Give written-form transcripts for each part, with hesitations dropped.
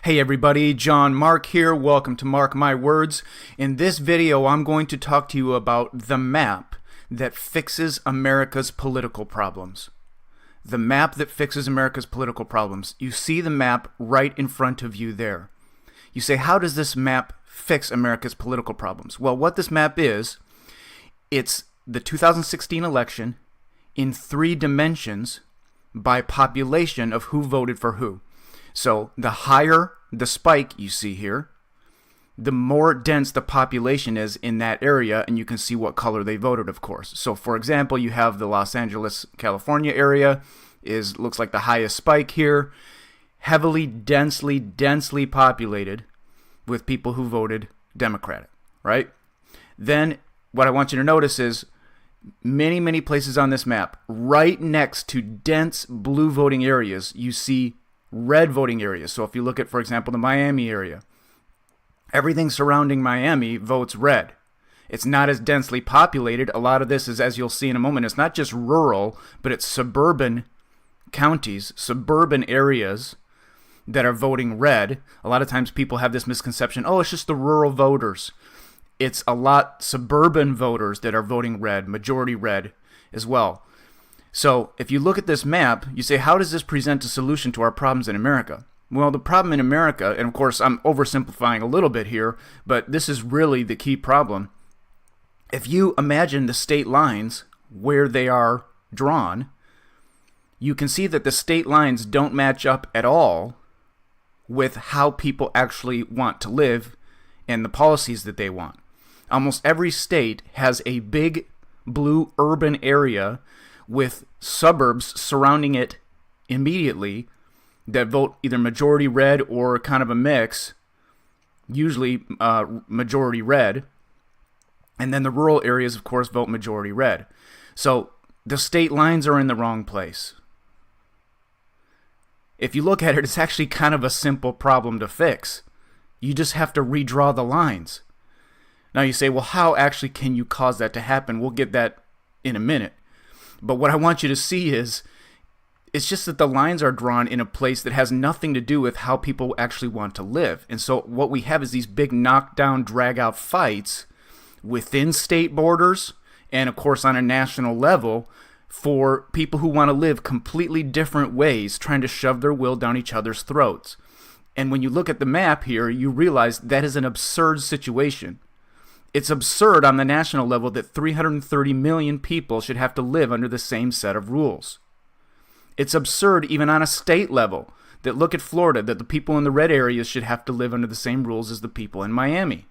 Hey everybody, John Mark here. Welcome to Mark My Words. In this video, I'm going to talk to you about the map that fixes America's political problems. The map that fixes America's political problems. You see the map right in front of you there. You say, how does this map fix America's political problems? Well, what this map is, it's the 2016 election in 3 dimensions by population of who voted for who. So the higher the spike you see here, the more dense the population is in that area, and you can see what color they voted, of course. So for example, you have the Los Angeles, California area looks like the highest spike here, heavily, densely populated with people who voted Democratic, right? Then what I want you to notice is many places on this map, right next to dense blue voting areas, you see red voting areas. So if you look at, for example, the Miami area, everything surrounding Miami votes red. It's not as densely populated. A lot of this is, as you'll see in a moment, it's not just rural, but it's suburban counties, suburban areas that are voting red. A lot of times people have this misconception, oh, it's just the rural voters. It's a lot suburban voters that are voting red, majority red as well. So if you look at this map, you say, how does this present a solution to our problems in America? Well, the problem in America, and of course I'm oversimplifying a little bit here, but this is really the key problem. If you imagine the state lines where they are drawn, you can see that the state lines don't match up at all with how people actually want to live and the policies that they want. Almost every state has a big blue urban area with suburbs surrounding it immediately that vote either majority red or kind of a mix, usually majority red. And then the rural areas, of course, vote majority red. So the state lines are in the wrong place. If you look at it, it's actually kind of a simple problem to fix. You just have to redraw the lines. Now you say, well, how actually can you cause that to happen? We'll get that in a minute. But what I want you to see is, it's just that the lines are drawn in a place that has nothing to do with how people actually want to live. And so what we have is these big knockdown, drag-out fights within state borders and, of course, on a national level for people who want to live completely different ways, trying to shove their will down each other's throats. And when you look at the map here, you realize that is an absurd situation. It's absurd on the national level that 330 million people should have to live under the same set of rules. It's absurd even on a state level that, look at Florida, that the people in the red areas should have to live under the same rules as the people in Miami.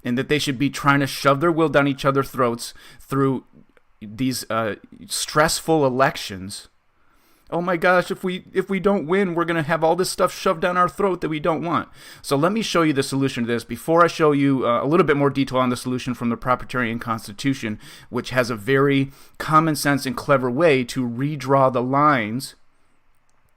And that they should be trying to shove their will down each other's throats through these stressful elections. Oh my gosh, if we don't win, we're going to have all this stuff shoved down our throat that we don't want. So let me show you the solution to this before I show you a little bit more detail on the solution from the Propertarian Constitution, which has a very common sense and clever way to redraw the lines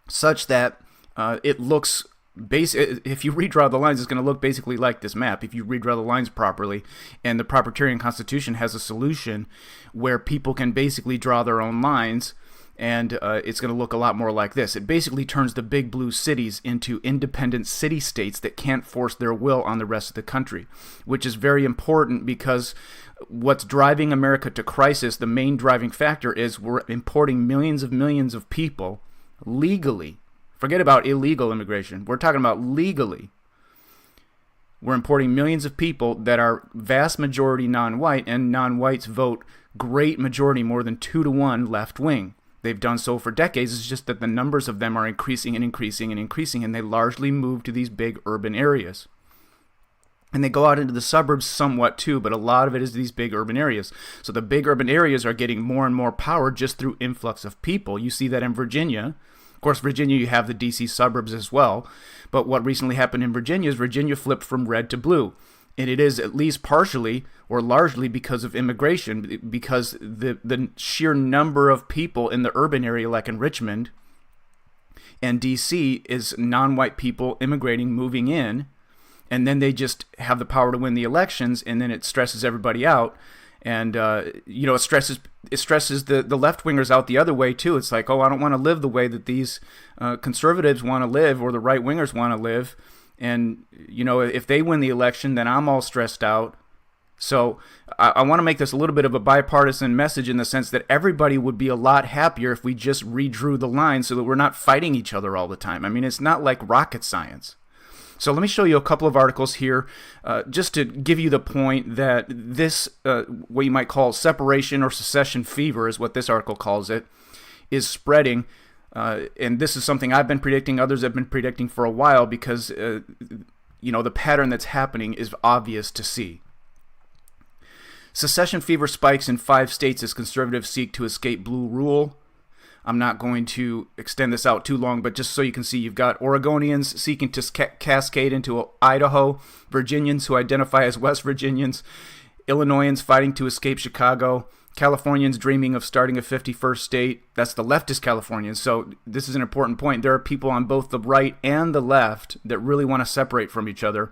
such that it looks if you redraw the lines, it's going to look basically like this map if you redraw the lines properly. And the Propertarian Constitution has a solution where people can basically draw their own lines, and it's going to look a lot more like this. It basically turns the big blue cities into independent city-states that can't force their will on the rest of the country, which is very important because what's driving America to crisis, the main driving factor, is we're importing millions of people legally. Forget about illegal immigration. We're talking about legally. We're importing millions of people that are vast majority non-white, and non-whites vote great majority, more than 2-to-1 left-wing. They've done so for decades. It's just that the numbers of them are increasing, and they largely move to these big urban areas. And they go out into the suburbs somewhat too, but a lot of it is these big urban areas. So the big urban areas are getting more and more power just through influx of people. You see that in Virginia. Of course, Virginia, you have the D.C. suburbs as well. But what recently happened in Virginia is Virginia flipped from red to blue. And it is at least partially or largely because of immigration, because the sheer number of people in the urban area, like in Richmond and D.C., is non-white people immigrating, moving in, and then they just have the power to win the elections, and then it stresses everybody out. And it stresses the left wingers out the other way too. It's like, oh, I don't want to live the way that these conservatives want to live, or the right wingers want to live. And if they win the election, then I'm all stressed out. So I want to make this a little bit of a bipartisan message, in the sense that everybody would be a lot happier if we just redrew the line so that we're not fighting each other all the time. I mean, it's not like rocket science. So let me show you a couple of articles here, just to give you the point that this, what you might call separation or secession fever, is what this article calls it, is spreading. And this is something I've been predicting, others have been predicting for a while, because the pattern that's happening is obvious to see. Secession fever spikes in 5 states as conservatives seek to escape blue rule. I'm not going to extend this out too long, but just so you can see, you've got Oregonians seeking to cascade into Idaho, Virginians who identify as West Virginians, Illinoisans fighting to escape Chicago, Californians dreaming of starting a 51st state. That's the leftist Californians. So this is an important point. There are people on both the right and the left that really want to separate from each other,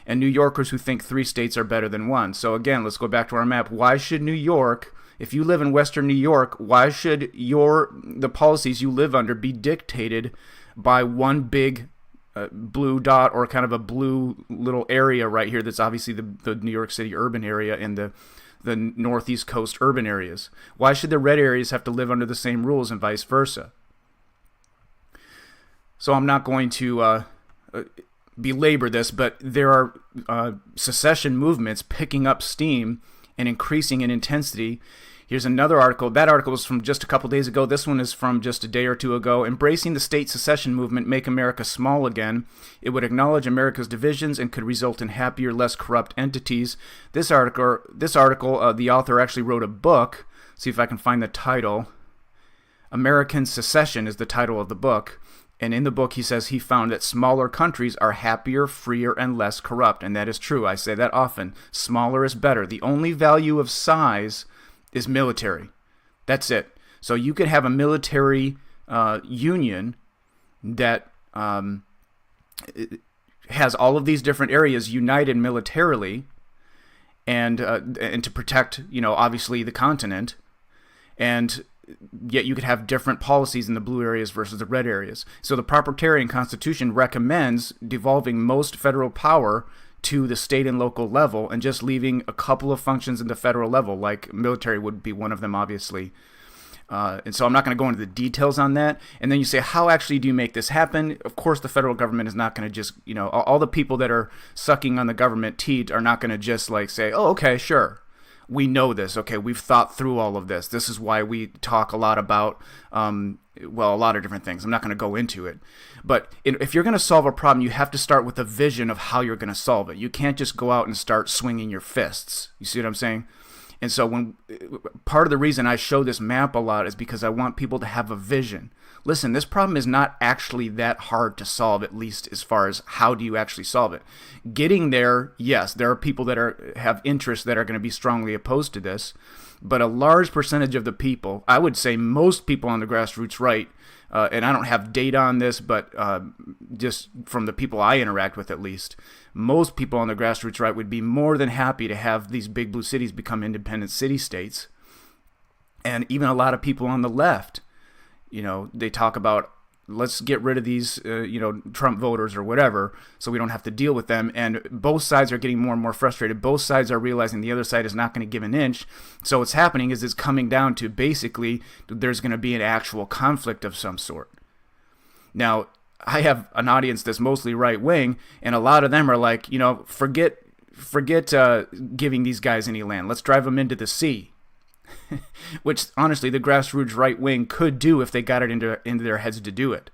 and New Yorkers who think 3 states are better than 1. So again, let's go back to our map. Why should New York, if you live in Western New York, why should the policies you live under be dictated by one big blue dot, or kind of a blue little area right here that's obviously the New York City urban area and the Northeast Coast urban areas? Why should the red areas have to live under the same rules and vice versa? So I'm not going to belabor this, but there are secession movements picking up steam and increasing in intensity. Here's another article. That article was from just a couple days ago. This one is from just a day or two ago. Embracing the state secession movement, make America small again. It would acknowledge America's divisions and could result in happier, less corrupt entities. This article, the author actually wrote a book. See if I can find the title. American Secession is the title of the book. And in the book, he says he found that smaller countries are happier, freer, and less corrupt. And that is true. I say that often. Smaller is better. The only value of size is military. That's it. So you could have a military union that has all of these different areas united militarily, and to protect, obviously the continent, and yet you could have different policies in the blue areas versus the red areas. So the Propertarian Constitution recommends devolving most federal power to the state and local level, and just leaving a couple of functions in the federal level, like military would be one of them, obviously. And so I'm not going to go into the details on that. And then you say, how actually do you make this happen? Of course, the federal government is not going to just, all the people that are sucking on the government teat are not going to just say, oh, okay, sure. We know this. Okay, we've thought through all of this. This is why we talk a lot about, a lot of different things. I'm not going to go into it. But if you're going to solve a problem, you have to start with a vision of how you're going to solve it. You can't just go out and start swinging your fists. You see what I'm saying? And so part of the reason I show this map a lot is because I want people to have a vision. Listen, this problem is not actually that hard to solve, at least as far as how do you actually solve it. Getting there, yes, there are people that have interests that are going to be strongly opposed to this, but a large percentage of the people, I would say most people on the grassroots right, and I don't have data on this, but just from the people I interact with at least, most people on the grassroots right would be more than happy to have these big blue cities become independent city-states. And even a lot of people on the left, they talk about, let's get rid of these, Trump voters or whatever, so we don't have to deal with them. And both sides are getting more and more frustrated. Both sides are realizing the other side is not going to give an inch. So what's happening is it's coming down to basically there's going to be an actual conflict of some sort. Now, I have an audience that's mostly right-wing, and a lot of them are like, forget giving these guys any land. Let's drive them into the sea. Which, honestly, the grassroots right wing could do if they got it into their heads to do it.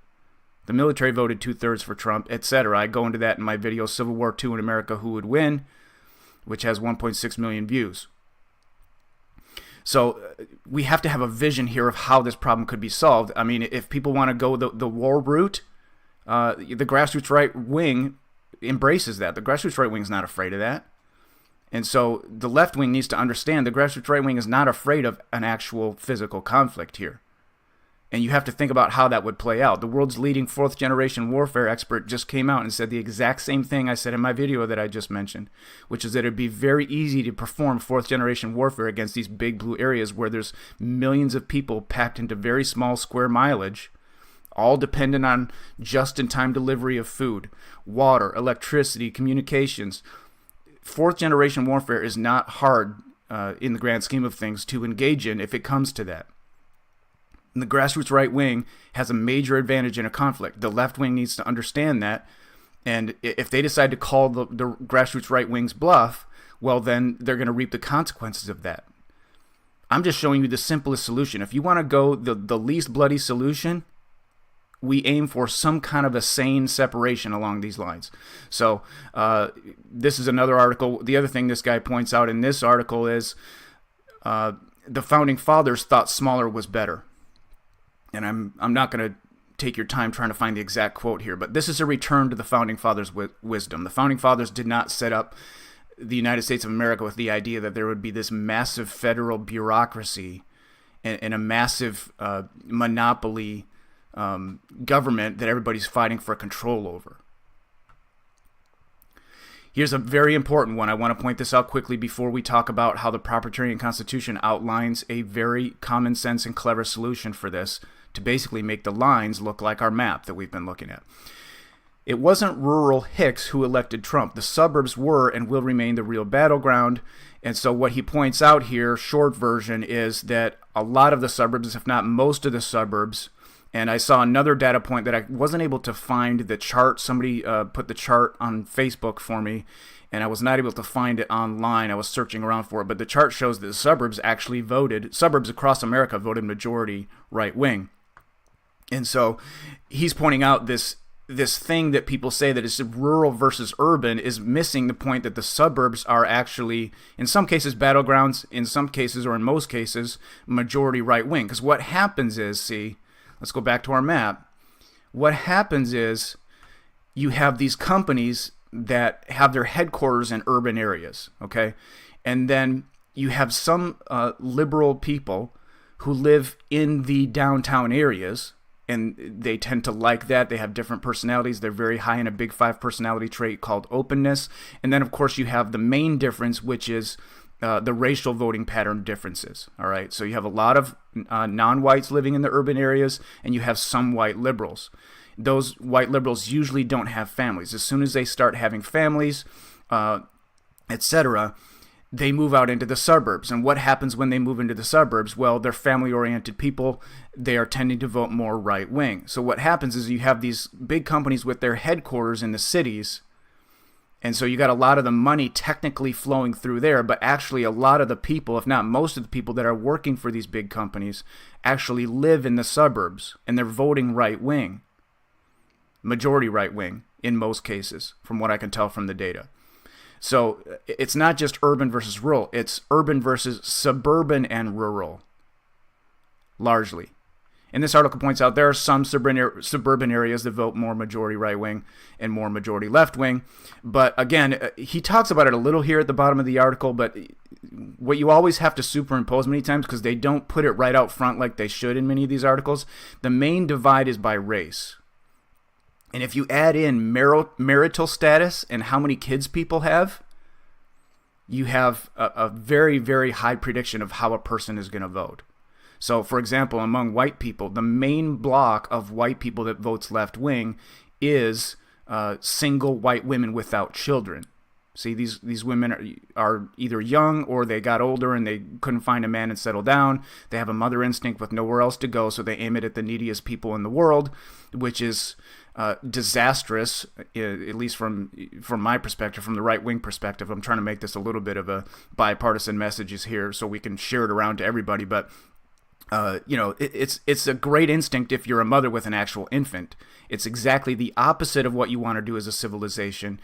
The military voted 2/3 for Trump, etc. I go into that in my video, Civil War II in America, Who Would Win, which has 1.6 million views. So we have to have a vision here of how this problem could be solved. I mean, if people want to go the war route, the grassroots right wing embraces that. The grassroots right wing is not afraid of that. And so the left wing needs to understand the grassroots right wing is not afraid of an actual physical conflict here. And you have to think about how that would play out. The world's leading fourth generation warfare expert just came out and said the exact same thing I said in my video that I just mentioned, which is that it'd be very easy to perform fourth generation warfare against these big blue areas where there's millions of people packed into very small square mileage, all dependent on just-in-time delivery of food, water, electricity, communications. Fourth generation warfare is not hard in the grand scheme of things to engage in if it comes to that. And the grassroots right wing has a major advantage in a conflict. The left wing needs to understand that. And if they decide to call the grassroots right wing's bluff, well, then they're going to reap the consequences of that. I'm just showing you the simplest solution. If you want to go the least bloody solution, we aim for some kind of a sane separation along these lines. So this is another article. The other thing this guy points out in this article is the founding fathers thought smaller was better. And I'm not going to take your time trying to find the exact quote here, but this is a return to the founding fathers' wisdom. The founding fathers did not set up the United States of America with the idea that there would be this massive federal bureaucracy and a massive monopoly government that everybody's fighting for control over. Here's a very important one. I want to point this out quickly before we talk about how the Propertarian Constitution outlines a very common sense and clever solution for this to basically make the lines look like our map that we've been looking at. It wasn't rural hicks who elected Trump. The suburbs were and will remain the real battleground. And so what he points out here, short version, is that a lot of the suburbs, if not most of the suburbs, and I saw another data point that I wasn't able to find the chart. Somebody put the chart on Facebook for me, and I was not able to find it online. I was searching around for it, but the chart shows that the suburbs actually suburbs across America voted majority right-wing. And so he's pointing out this thing that people say that is rural versus urban is missing the point that the suburbs are actually, in some cases, battlegrounds, in some cases, or in most cases, majority right-wing. Because what happens is, let's go back to our map. What happens is you have these companies that have their headquarters in urban areas, okay? And then you have some liberal people who live in the downtown areas, and they tend to like that. They have different personalities. They're very high in a big five personality trait called openness. And then, of course, you have the main difference, which is the racial voting pattern differences. All right, so you have a lot of non-whites living in the urban areas, and you have some white liberals. Those white liberals usually don't have families. As soon as they start having families, etc., they move out into the suburbs. And what happens when they move into the suburbs? Well, they're family-oriented people. They are tending to vote more right-wing. So what happens is you have these big companies with their headquarters in the cities. And so you got a lot of the money technically flowing through there, but actually a lot of the people, if not most of the people that are working for these big companies, actually live in the suburbs, and they're voting right-wing. Majority right-wing in most cases, from what I can tell from the data. So it's not just urban versus rural, it's urban versus suburban and rural, largely. And this article points out there are some suburban areas that vote more majority right-wing and more majority left-wing. But again, he talks about it a little here at the bottom of the article, but what you always have to superimpose many times, because they don't put it right out front like they should in many of these articles, the main divide is by race. And if you add in marital status and how many kids people have, you have a very, very high prediction of how a person is going to vote. So, for example, among white people, the main block of white people that votes left-wing is single white women without children. See, these women are either young or they got older and they couldn't find a man and settle down. They have a mother instinct with nowhere else to go, so they aim it at the neediest people in the world, which is disastrous, at least from my perspective, from the right-wing perspective. I'm trying to make this a little bit of a bipartisan message here so we can share it around to everybody, but it's a great instinct if you're a mother with an actual infant. It's exactly the opposite of what you want to do as a civilization,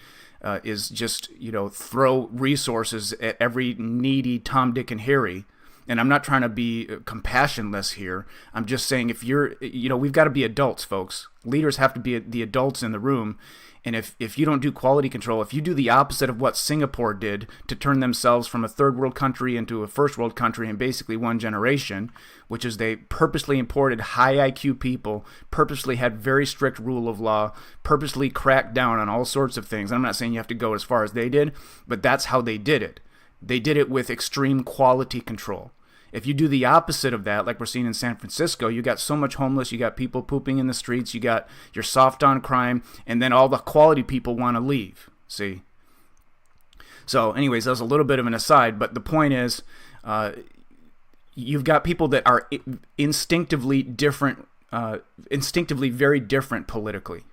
is just, throw resources at every needy Tom, Dick, and Harry And I'm not trying to be compassionless here. I'm just saying if you're, we've got to be adults, folks. Leaders have to be the adults in the room. And if you don't do quality control, if you do the opposite of what Singapore did to turn themselves from a third world country into a first world country in basically one generation, which is they purposely imported high IQ people, purposely had very strict rule of law, purposely cracked down on all sorts of things. I'm not saying you have to go as far as they did, but that's how they did it. They did it with extreme quality control. If you do the opposite of that, like we're seeing in San Francisco, you got so much homeless, you got people pooping in the streets, you got your soft on crime, and then all the quality people want to leave. See? So anyways, that was a little bit of an aside, but the point is, you've got people that are instinctively very different politically.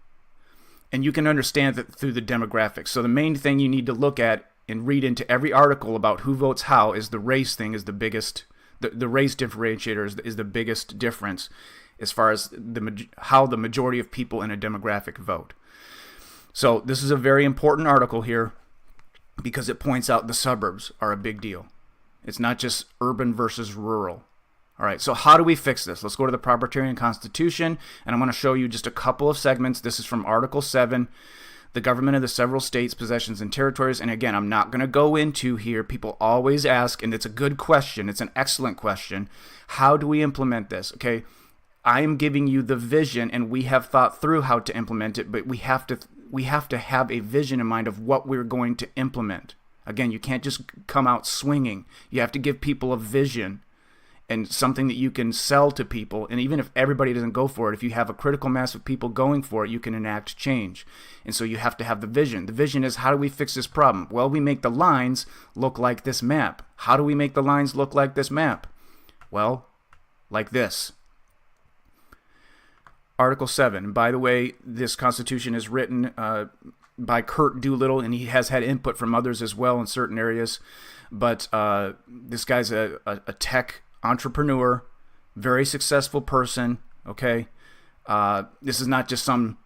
And you can understand that through the demographics. So the main thing you need to look at and read into every article about who votes how is the race thing is the biggest. The race differentiator is the biggest difference as far as how the majority of people in a demographic vote. So this is a very important article here because it points out the suburbs are a big deal. It's not just urban versus rural. All right, so how do we fix this? Let's go to the Propertarian Constitution, and I'm going to show you just a couple of segments. This is from Article 7. The government of the several states, possessions, and territories. And again, I'm not going to go into here. People always ask, and it's a good question. It's an excellent question. How do we implement this? Okay, I am giving you the vision, and we have thought through how to implement it, but we have to have a vision in mind of what we're going to implement. Again, you can't just come out swinging. You have to give people a vision and something that you can sell to people. And even if everybody doesn't go for it, if you have a critical mass of people going for it, you can enact change. And so you have to have the vision. The vision is, how do we fix this problem? Well, we make the lines look like this map. How do we make the lines look like this map? Well, like this. Article 7. By the way, this Constitution is written by Kurt Doolittle, and he has had input from others as well in certain areas. But this guy's a tech entrepreneur, very successful person, okay? This is not just some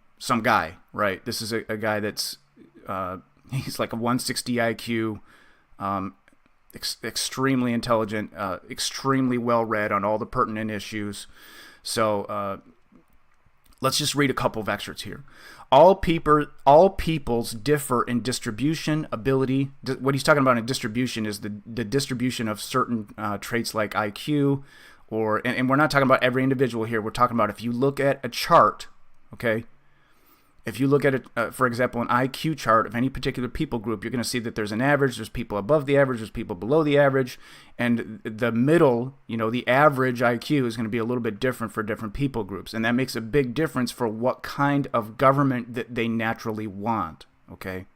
guy, right? This is a guy that's, he's like a 160 IQ, extremely intelligent, extremely well-read on all the pertinent issues. So let's just read a couple of excerpts here. All peoples differ in distribution, ability. What he's talking about in distribution is the distribution of certain traits like IQ, and we're not talking about every individual here. We're talking about if you look at a chart, okay? If you look at, for example, an IQ chart of any particular people group, you're going to see that there's an average, there's people above the average, there's people below the average, and the middle, the average IQ is going to be a little bit different for different people groups, and that makes a big difference for what kind of government that they naturally want, okay?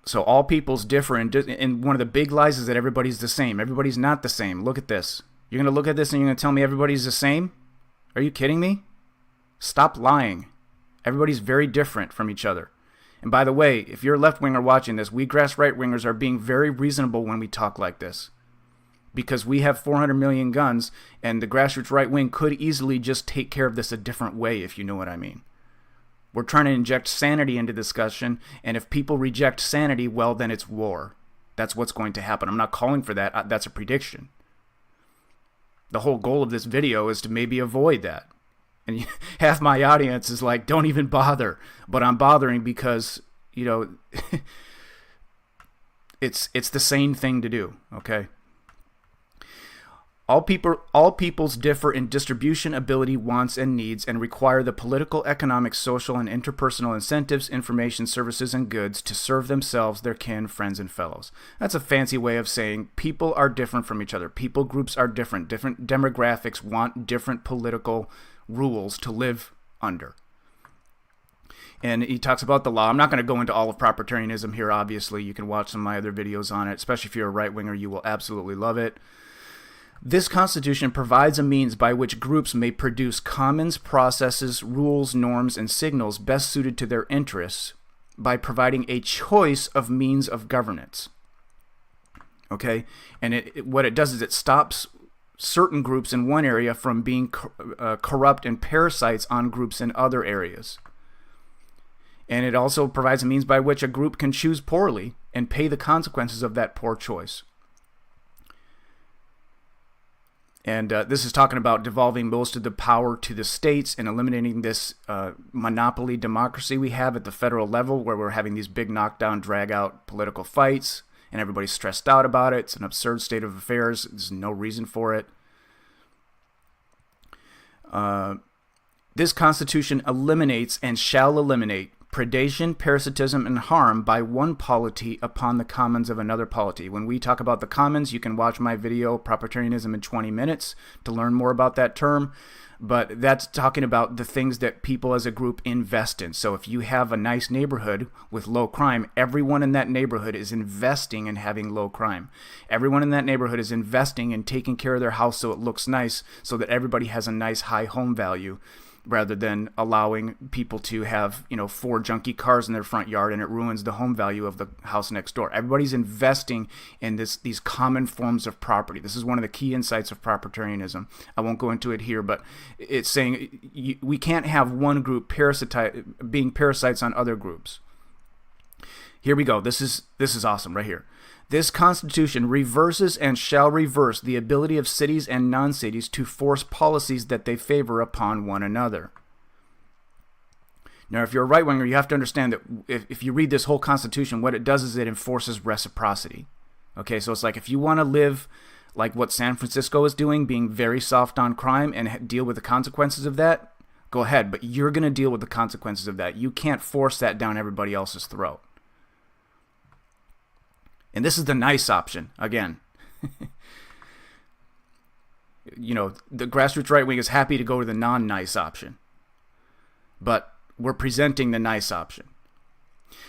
So all peoples differ, and one of the big lies is that everybody's the same. Everybody's not the same. Look at this. You're going to look at this and you're going to tell me everybody's the same? Are you kidding me? Stop lying. Everybody's very different from each other. And by the way, if you're a left-winger watching this, we grass right-wingers are being very reasonable when we talk like this. Because we have 400 million guns, and the grassroots right-wing could easily just take care of this a different way, if you know what I mean. We're trying to inject sanity into discussion, and if people reject sanity, well, then it's war. That's what's going to happen. I'm not calling for that. That's a prediction. The whole goal of this video is to maybe avoid that. And half my audience is like, don't even bother. But I'm bothering because, it's the same thing to do, okay? All peoples differ in distribution, ability, wants, and needs, and require the political, economic, social, and interpersonal incentives, information, services, and goods to serve themselves, their kin, friends, and fellows. That's a fancy way of saying people are different from each other. People groups are different. Different demographics want different political rules to live under. And he talks about the law. I'm not going to go into all of propertarianism here, obviously. You can watch some of my other videos on it. Especially if you're a right-winger, you will absolutely love it. This Constitution provides a means by which groups may produce commons, processes, rules, norms, and signals best suited to their interests by providing a choice of means of governance. Okay? And what it does is it stops certain groups in one area from being corrupt and parasites on groups in other areas. And it also provides a means by which a group can choose poorly and pay the consequences of that poor choice. And this is talking about devolving most of the power to the states and eliminating this monopoly democracy we have at the federal level, where we're having these big knockdown, drag-out political fights, and everybody's stressed out about it. It's an absurd state of affairs. There's no reason for it. This Constitution eliminates and shall eliminate predation, parasitism, and harm by one polity upon the commons of another polity. When we talk about the commons, you can watch my video, Propertarianism in 20 minutes, to learn more about that term. But that's talking about the things that people as a group invest in. So if you have a nice neighborhood with low crime, everyone in that neighborhood is investing in having low crime. Everyone in that neighborhood is investing in taking care of their house so it looks nice, so that everybody has a nice high home value, rather than allowing people to have, 4 junky cars in their front yard and it ruins the home value of the house next door. Everybody's investing in these common forms of property. This is one of the key insights of propertarianism. I won't go into it here, but it's saying we can't have one group being parasites on other groups. Here we go. This is awesome right here. This Constitution reverses and shall reverse the ability of cities and non-cities to force policies that they favor upon one another. Now, if you're a right-winger, you have to understand that if you read this whole Constitution, what it does is it enforces reciprocity. Okay, so it's like if you want to live like what San Francisco is doing, being very soft on crime and deal with the consequences of that, go ahead, but you're going to deal with the consequences of that. You can't force that down everybody else's throat. And this is the nice option, again. The grassroots right wing is happy to go to the non-nice option. But we're presenting the nice option.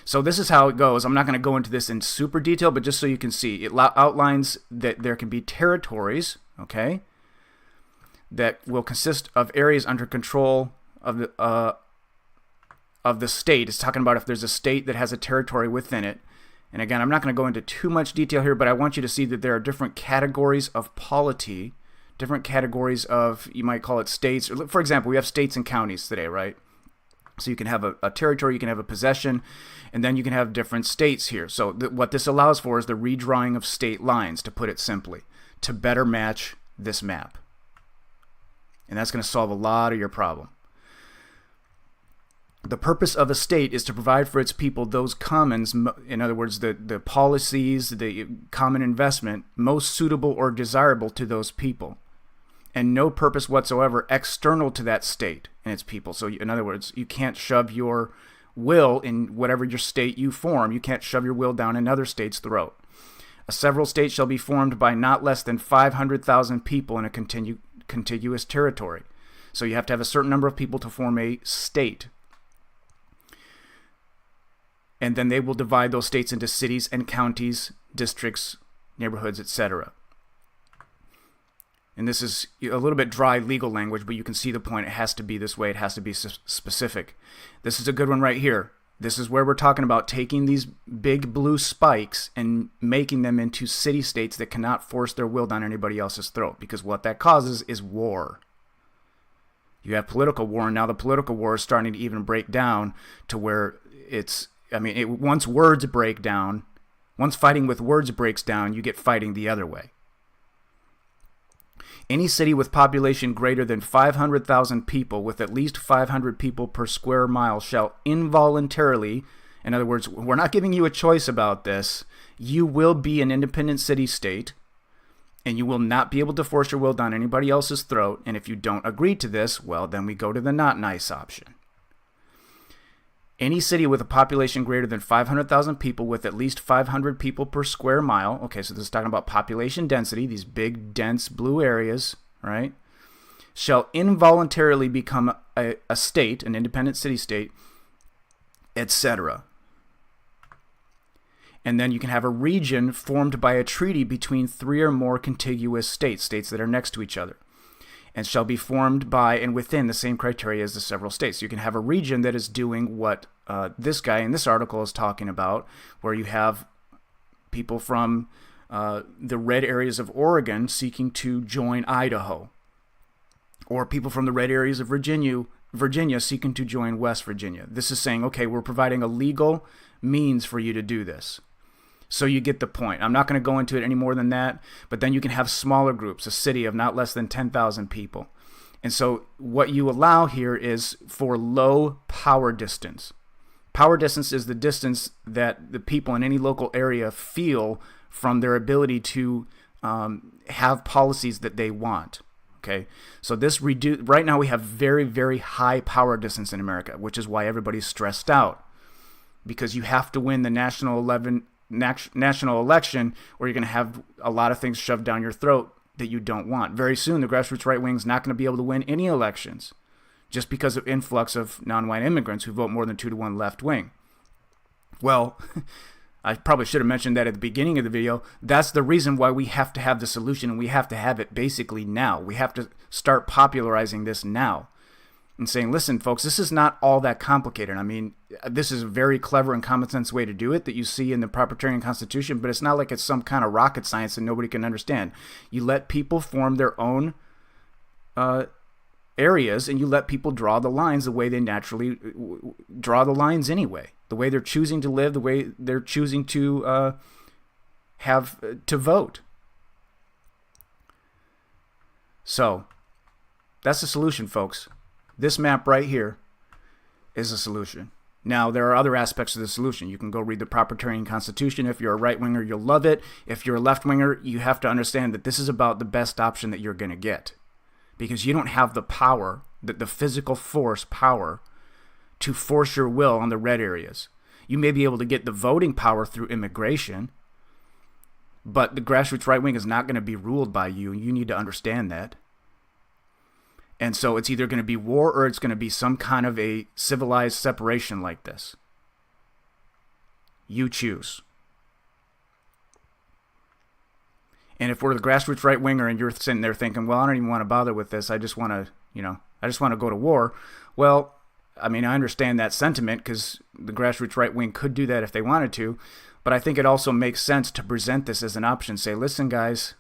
So this is how it goes. I'm not going to go into this in super detail, but just so you can see, it outlines that there can be territories, okay, that will consist of areas under control of the state. It's talking about if there's a state that has a territory within it. And again, I'm not going to go into too much detail here, but I want you to see that there are different categories of polity, different categories of, you might call it states. For example, we have states and counties today, right? So you can have a territory, you can have a possession, and then you can have different states here. So what this allows for is the redrawing of state lines, to put it simply, to better match this map. And that's going to solve a lot of your problem. The purpose of a state is to provide for its people those commons, in other words, the policies, the common investment, most suitable or desirable to those people, and no purpose whatsoever external to that state and its people. So in other words, you can't shove your will in whatever your state you form. You can't shove your will down another state's throat. A several state shall be formed by not less than 500,000 people in a contiguous territory. So you have to have a certain number of people to form a state. And then they will divide those states into cities and counties, districts, neighborhoods, etc. And this is a little bit dry legal language, but you can see the point. It has to be this way. It has to be specific. This is a good one right here. This is where we're talking about taking these big blue spikes and making them into city-states that cannot force their will down anybody else's throat, because what that causes is war. You have political war, and now the political war is starting to even break down to where once words break down, once fighting with words breaks down, you get fighting the other way. Any city with population greater than 500,000 people, with at least 500 people per square mile, shall involuntarily, in other words, we're not giving you a choice about this, you will be an independent city-state, and you will not be able to force your will down anybody else's throat, and if you don't agree to this, well, then we go to the not nice option. Any city with a population greater than 500,000 people, with at least 500 people per square mile. Okay, so this is talking about population density, these big, dense blue areas, right? Shall involuntarily become a state, an independent city-state, etc. And then you can have a region formed by a treaty between 3 or more contiguous states, states that are next to each other, and shall be formed by and within the same criteria as the several states. You can have a region that is doing what this guy in this article is talking about, where you have people from the red areas of Oregon seeking to join Idaho, or people from the red areas of Virginia seeking to join West Virginia. This is saying, okay, we're providing a legal means for you to do this. So you get the point. I'm not going to go into it any more than that, but then you can have smaller groups, a city of not less than 10,000 people. And so what you allow here is for low power distance. Power distance is the distance that the people in any local area feel from their ability to have policies that they want. Okay, so this right now we have very, very high power distance in America, which is why everybody's stressed out, because you have to win the national election, or you're going to have a lot of things shoved down your throat that you don't want. Very soon, the grassroots right wing is not going to be able to win any elections just because of influx of non-white immigrants who vote more than 2-to-1 left wing. Well, I probably should have mentioned that at the beginning of the video. That's the reason why we have to have the solution, and we have to have it basically now. We have to start popularizing this now and saying, listen, folks, this is not all that complicated. I mean, this is a very clever and common sense way to do it that you see in the Propertarian Constitution, but it's not like it's some kind of rocket science that nobody can understand. You let people form their own areas, and you let people draw the lines the way they naturally draw the lines anyway. The way they're choosing to live, the way they're choosing to have to vote. So that's the solution, folks. This map right here is a solution. Now, there are other aspects of the solution. You can go read the Propertarian Constitution. If you're a right-winger, you'll love it. If you're a left-winger, you have to understand that this is about the best option that you're going to get, because you don't have the power, the physical force power, to force your will on the red areas. You may be able to get the voting power through immigration, but the grassroots right wing is not going to be ruled by you. You need to understand that. And so it's either going to be war, or it's going to be some kind of a civilized separation like this. You choose. And if we're the grassroots right winger and you're sitting there thinking, well, I don't even want to bother with this, I just want to go to war. Well, I mean, I understand that sentiment, because the grassroots right wing could do that if they wanted to, but I think it also makes sense to present this as an option. Say, listen, guys,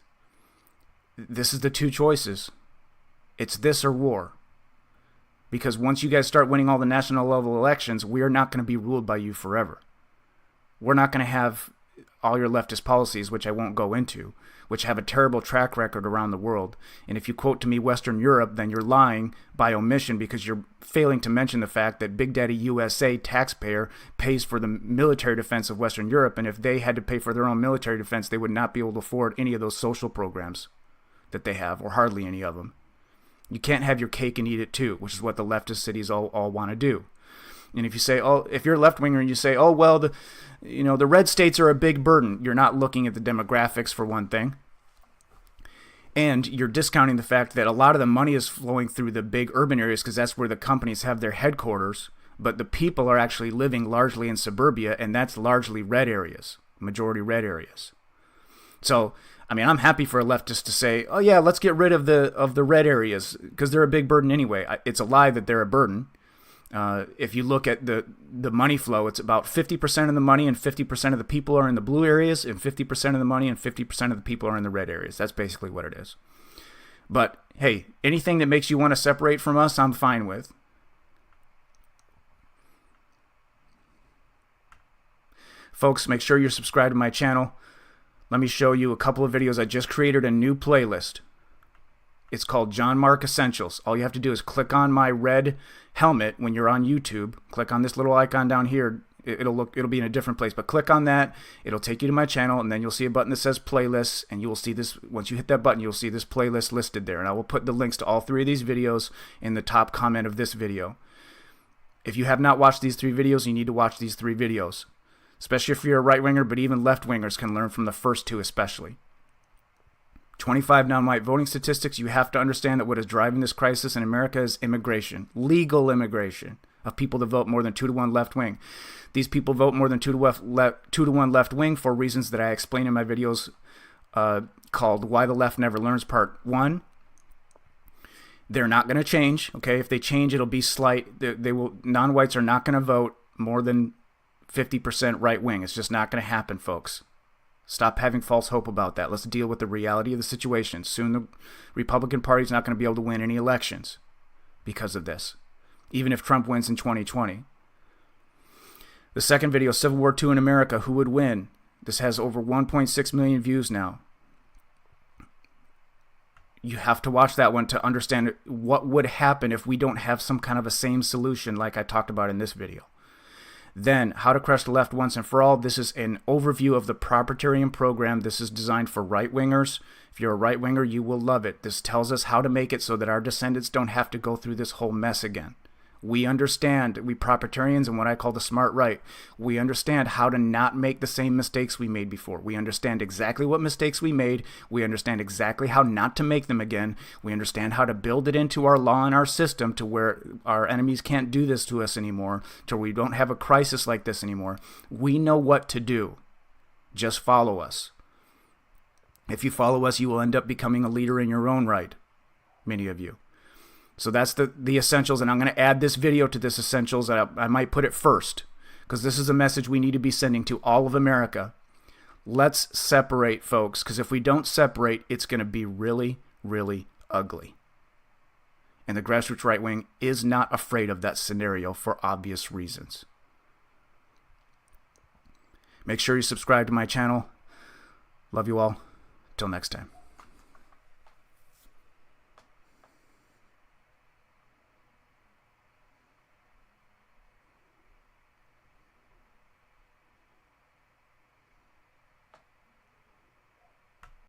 this is the two choices. It's this or war. Because once you guys start winning all the national level elections, we're not going to be ruled by you forever. We're not going to have all your leftist policies, which I won't go into, which have a terrible track record around the world. And if you quote to me Western Europe, then you're lying by omission, because you're failing to mention the fact that Big Daddy USA taxpayer pays for the military defense of Western Europe, and if they had to pay for their own military defense, they would not be able to afford any of those social programs that they have, or hardly any of them. You can't have your cake and eat it too, which is what the leftist cities all want to do. And if you say, if you're a left-winger and you say, well, the red states are a big burden, you're not looking at the demographics, for one thing. And you're discounting the fact that a lot of the money is flowing through the big urban areas, because that's where the companies have their headquarters. But the people are actually living largely in suburbia, and that's largely red areas, majority red areas. So, I mean, I'm happy for a leftist to say, oh yeah, let's get rid of the red areas, because they're a big burden anyway. It's a lie that they're a burden. If you look at the money flow, it's about 50% of the money and 50% of the people are in the blue areas, and 50% of the money and 50% of the people are in the red areas. That's basically what it is. But hey, anything that makes you want to separate from us, I'm fine with. Folks, make sure you're subscribed to my channel. Let me show you a couple of videos. I just created a new playlist. It's called John Mark Essentials. All you have to do is click on my red helmet when you're on YouTube. Click on this little icon down here. It'll be in a different place, but click on that. It'll take you to my channel, and then you'll see a button that says playlists, and you will see this. Once you hit that button, you'll see this playlist listed there, and I will put the links to all three of these videos in the top comment of this video. If you have not watched these three videos, you need to watch these three videos, especially if you're a right-winger, but even left-wingers can learn from the first two especially. 25 non-white voting statistics. You have to understand that what is driving this crisis in America is immigration, legal immigration of people that vote more than 2-to-1 left wing. These people vote more than 2-to-1 left wing for reasons that I explain in my videos called Why the Left Never Learns Part 1. They're not going to change. Okay, if they change, it'll be slight. Non-whites are not going to vote more than 50% right wing. It's just not going to happen, folks. Stop having false hope about that. Let's deal with the reality of the situation. Soon the Republican Party is not going to be able to win any elections because of this, even if Trump wins in 2020. The second video, Civil War II in America, who would win? This has over 1.6 million views now. You have to watch that one to understand what would happen if we don't have some kind of a same solution like I talked about in this video. Then, How to Crush the Left Once and For All. This is an overview of the Propertarian program. This is designed for right-wingers. If you're a right-winger, you will love it. This tells us how to make it so that our descendants don't have to go through this whole mess again. We understand, we Propertarians and what I call the smart right, we understand how to not make the same mistakes we made before. We understand exactly what mistakes we made. We understand exactly how not to make them again. We understand how to build it into our law and our system to where our enemies can't do this to us anymore, to where we don't have a crisis like this anymore. We know what to do. Just follow us. If you follow us, you will end up becoming a leader in your own right, many of you. So that's the essentials, and I'm going to add this video to this essentials. I might put it first, because this is a message we need to be sending to all of America. Let's separate, folks, because if we don't separate, it's going to be really, really ugly. And the grassroots right wing is not afraid of that scenario for obvious reasons. Make sure you subscribe to my channel. Love you all. Till next time.